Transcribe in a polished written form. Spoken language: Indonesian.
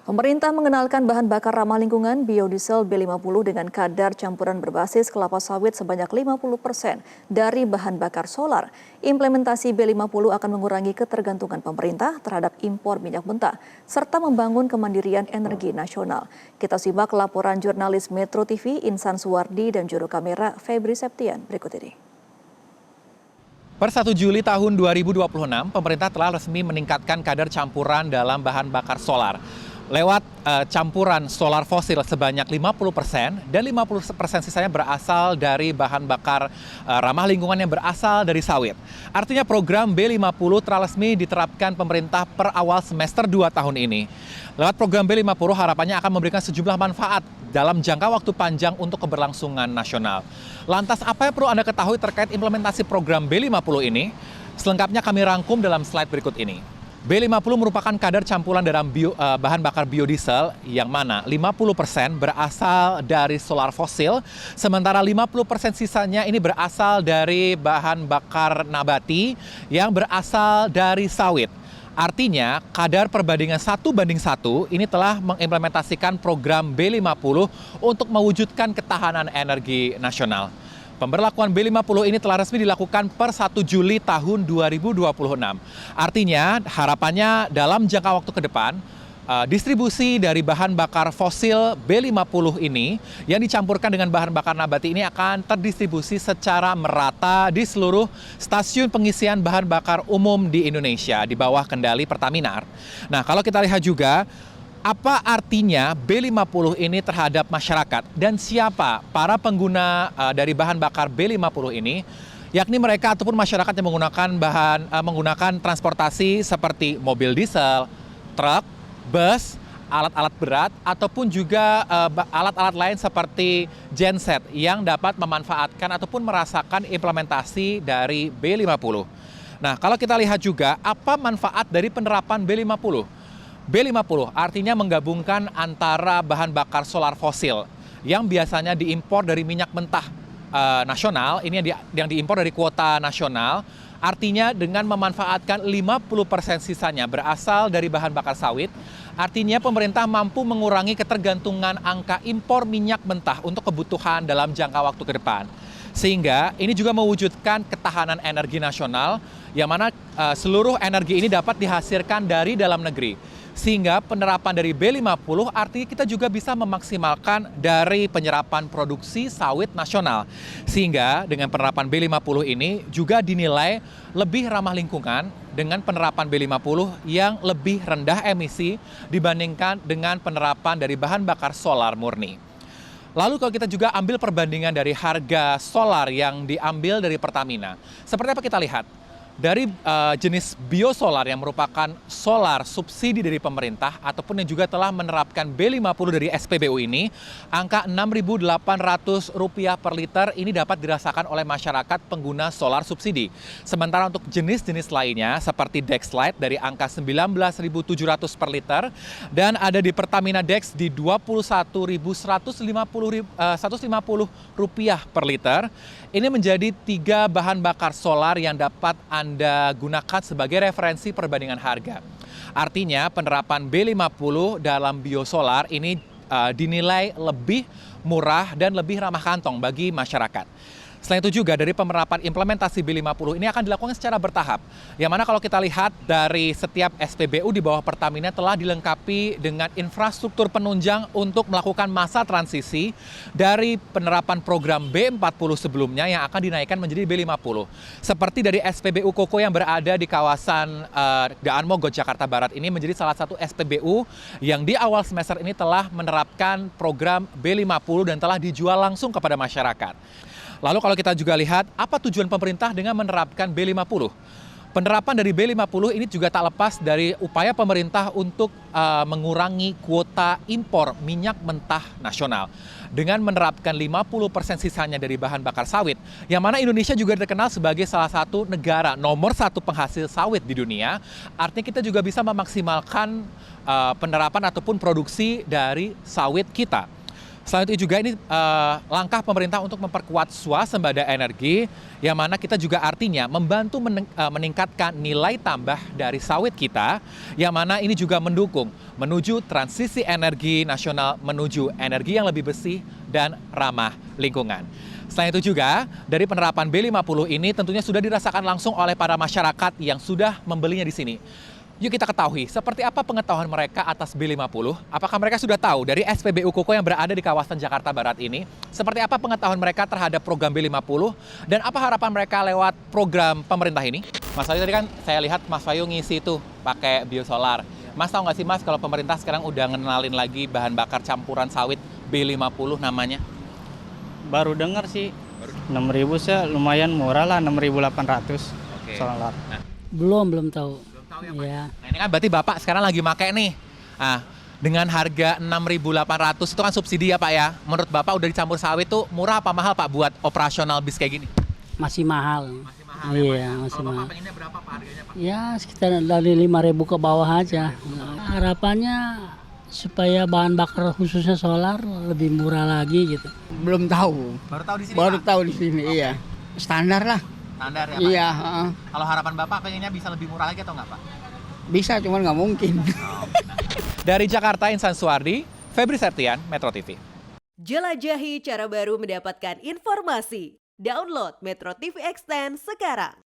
Pemerintah mengenalkan bahan bakar ramah lingkungan biodiesel B50 dengan kadar campuran berbasis kelapa sawit sebanyak 50% dari bahan bakar solar. Implementasi B50 akan mengurangi ketergantungan pemerintah terhadap impor minyak mentah, serta membangun kemandirian energi nasional. Kita simak laporan jurnalis Metro TV Insan Suwardi dan juru kamera Febri Septian berikut ini. Per 1 Juli tahun 2026, pemerintah telah resmi meningkatkan kadar campuran dalam bahan bakar solar lewat campuran solar fosil sebanyak 50% dan 50% sisanya berasal dari bahan bakar ramah lingkungan yang berasal dari sawit. Artinya program B50 telah resmi diterapkan pemerintah per awal semester 2 tahun ini. Lewat program B50 harapannya akan memberikan sejumlah manfaat dalam jangka waktu panjang untuk keberlangsungan nasional. Lantas apa yang perlu Anda ketahui terkait implementasi program B50 ini? Selengkapnya kami rangkum dalam slide berikut ini. B50 merupakan kadar campuran dalam bahan bakar biodiesel yang mana 50% berasal dari solar fosil, sementara 50% sisanya ini berasal dari bahan bakar nabati yang berasal dari sawit. Artinya, kadar perbandingan 1:1 ini telah mengimplementasikan program B50 untuk mewujudkan ketahanan energi nasional. Pemberlakuan B50 ini telah resmi dilakukan per 1 Juli tahun 2026. Artinya, harapannya dalam jangka waktu ke depan, distribusi dari bahan bakar fosil B50 ini yang dicampurkan dengan bahan bakar nabati ini akan terdistribusi secara merata di seluruh stasiun pengisian bahan bakar umum di Indonesia di bawah kendali Pertamina. Nah, kalau kita lihat juga, apa artinya B50 ini terhadap masyarakat dan siapa para pengguna dari bahan bakar B50 ini, yakni mereka ataupun masyarakat yang menggunakan transportasi seperti mobil diesel, truk, bus, alat-alat berat, ataupun juga alat-alat lain seperti genset yang dapat memanfaatkan ataupun merasakan implementasi dari B50. Nah, kalau kita lihat juga apa manfaat dari penerapan B50? B50 artinya menggabungkan antara bahan bakar solar fosil yang biasanya diimpor dari minyak mentah nasional, ini yang diimpor dari kuota nasional, artinya dengan memanfaatkan 50% sisanya berasal dari bahan bakar sawit, artinya pemerintah mampu mengurangi ketergantungan angka impor minyak mentah untuk kebutuhan dalam jangka waktu ke depan. Sehingga ini juga mewujudkan ketahanan energi nasional, yang mana seluruh energi ini dapat dihasilkan dari dalam negeri. Sehingga penerapan dari B50 artinya kita juga bisa memaksimalkan dari penyerapan produksi sawit nasional. Sehingga dengan penerapan B50 ini juga dinilai lebih ramah lingkungan dengan penerapan B50 yang lebih rendah emisi dibandingkan dengan penerapan dari bahan bakar solar murni. Lalu kalau kita juga ambil perbandingan dari harga solar yang diambil dari Pertamina, seperti apa kita lihat? Dari jenis biosolar yang merupakan solar subsidi dari pemerintah ataupun yang juga telah menerapkan B50 dari SPBU ini, angka Rp6.800 per liter ini dapat dirasakan oleh masyarakat pengguna solar subsidi. Sementara untuk jenis-jenis lainnya seperti Dexlite dari angka Rp19.700 per liter dan ada di Pertamina Dex di Rp21.150 per liter. Ini menjadi 3 bahan bakar solar yang dapat Anda gunakan sebagai referensi perbandingan harga. Artinya penerapan B50 dalam biosolar ini dinilai lebih murah dan lebih ramah kantong bagi masyarakat. Selain itu juga dari penerapan implementasi B50 ini akan dilakukan secara bertahap. Yang mana kalau kita lihat dari setiap SPBU di bawah Pertamina telah dilengkapi dengan infrastruktur penunjang untuk melakukan masa transisi dari penerapan program B40 sebelumnya yang akan dinaikkan menjadi B50. Seperti dari SPBU Koko yang berada di kawasan Daan Mogot, Jakarta Barat ini menjadi salah satu SPBU yang di awal semester ini telah menerapkan program B50 dan telah dijual langsung kepada masyarakat. Lalu kalau kita juga lihat, apa tujuan pemerintah dengan menerapkan B50? Penerapan dari B50 ini juga tak lepas dari upaya pemerintah untuk mengurangi kuota impor minyak mentah nasional. Dengan menerapkan 50% sisanya dari bahan bakar sawit, yang mana Indonesia juga terkenal sebagai salah satu negara nomor 1 penghasil sawit di dunia, artinya kita juga bisa memaksimalkan penerapan ataupun produksi dari sawit kita. Selain itu juga ini langkah pemerintah untuk memperkuat swasembada energi, yang mana kita juga artinya membantu meningkatkan nilai tambah dari sawit kita, yang mana ini juga mendukung menuju transisi energi nasional menuju energi yang lebih bersih dan ramah lingkungan. Selain itu juga, dari penerapan B50 ini tentunya sudah dirasakan langsung oleh para masyarakat yang sudah membelinya di sini. Yuk kita ketahui, seperti apa pengetahuan mereka atas B50? Apakah mereka sudah tahu dari SPBU Koko yang berada di kawasan Jakarta Barat ini? Seperti apa pengetahuan mereka terhadap program B50? Dan apa harapan mereka lewat program pemerintah ini? Mas Wahyu tadi kan saya lihat Mas Wahyu ngisi itu pakai biosolar. Mas tahu nggak sih Mas kalau pemerintah sekarang udah ngenalin lagi bahan bakar campuran sawit B50 namanya? Baru dengar sih. 6.000 sih lumayan murah lah, 6.800 Oke. solar. Nah, Belum tahu. belum tahu ya Pak? Ya. Nah ini kan berarti Bapak sekarang lagi pakai nih. Nah, dengan harga 6.800 itu kan subsidi ya Pak ya. Menurut Bapak udah dicampur sawit tuh murah apa mahal Pak buat operasional bis kayak gini? Masih mahal. Masih mahal ya Pak? Iya, masih Kalau Bapak mahal. pengennya berapa Pak harganya Pak? Ya sekitar dari 5.000 ke bawah aja. Harapannya supaya bahan bakar khususnya solar lebih murah lagi gitu. Belum tahu, Baru tahu di sini baru Pak? tahu di sini. Iya, standar lah. Standar ya Pak? Iya, heeh. Kalau harapan Bapak pengennya bisa lebih murah lagi atau nggak Pak? Bisa, cuman nggak mungkin. Dari Jakarta, Insan Suwardi, Febri Septian, Metro TV. Jelajahi cara baru mendapatkan informasi. Download Metro TV Extend sekarang.